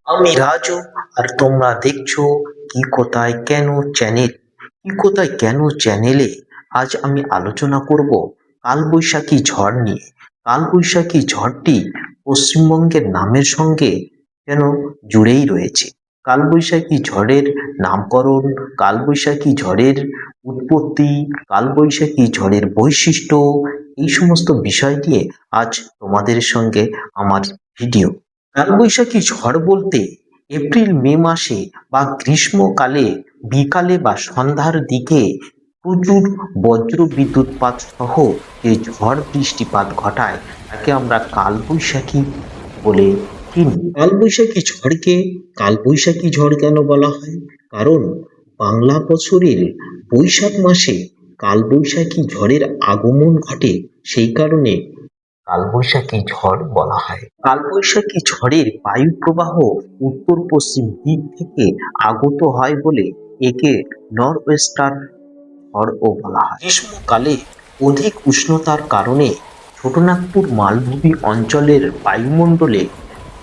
আমি রাজু, আর তোমরা দেখছো কি কোথায় কেন চ্যানেল। কি কোথায় কেন চ্যানেলে আজ আমি আলোচনা করব কালবৈশাখী ঝড় নিয়ে। কালবৈশাখী ঝড়টি পশ্চিমবঙ্গের নামের সঙ্গে যেন জুড়েই রয়েছে। কালবৈশাখী ঝড়ের নামকরণ, কালবৈশাখী ঝড়ের উৎপত্তি, কালবৈশাখী ঝড়ের বৈশিষ্ট্য, এই সমস্ত বিষয় নিয়ে আজ তোমাদের সঙ্গে আমার ভিডিও। কালবৈশাখী ঝড় বলতে এপ্রিল মে মাসে বা গ্রীষ্মকালে বিকালে বা সন্ধ্যার দিকে প্রচুর বজ্র বিদ্যুৎপাত সহ যে ঝড় বৃষ্টিপাত ঘটায় তাকে আমরা কালবৈশাখী বলে চিনি। কালবৈশাখী ঝড়কে কালবৈশাখী ঝড় কেন বলা হয়? কারণ বাংলা বছরের বৈশাখ মাসে কালবৈশাখী ঝড়ের আগমন ঘটে, সেই কারণে কালবৈশাখী ঝড় বলা হয়। কালবৈশাখী ঝড়ের বায়ু প্রবাহ উত্তর পশ্চিম দিক থেকে আগত হয় বলে একে নর্থ ওয়েস্টার্ন ঝড়ও বলা হয়। গ্রীষ্মকালে অধিক উষ্ণতার কারণে ছোটনাগপুর মালভূমি অঞ্চলের বায়ুমণ্ডলে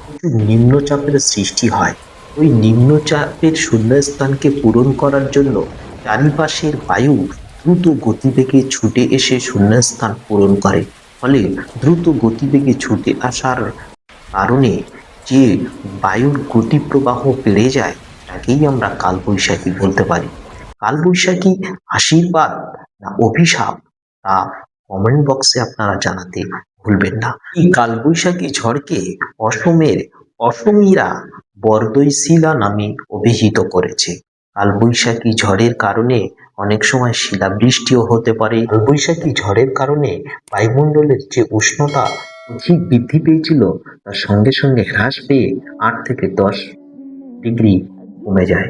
প্রচুর নিম্নচাপের সৃষ্টি হয়। ওই নিম্নচাপের শূন্যস্থানকে পূরণ করার জন্য চারিপাশের বায়ু দ্রুত গতিবেগে ছুটে এসে শূন্যস্থান পূরণ করে। ফলে দ্রুত গতিবেগে ছুটে আসার কারণে যে বায়ুর গতি প্রবাহ বেড়ে যায় তাকেই আমরা কালবৈশাখী বলতে পারি। কালবৈশাখী আশীর্বাদ না অভিশাপ, তা কমেন্ট বক্সে আপনারা জানাতে ভুলবেন না। এই কালবৈশাখী ঝড়কে অসমীরা বরদৈশিলা নামে অভিহিত করেছে। কালবৈশাখী ঝড়ের কারণে অনেক সময় শিলাবৃষ্টিও হতে পারে। কালবৈশাখী ঝড়ের কারণে বায়ুমণ্ডলের যে উষ্ণতা অধিক বৃদ্ধি পেয়েছিল তার সঙ্গে সঙ্গে হ্রাস পেয়ে 8 থেকে 10 ডিগ্রি কমে যায়।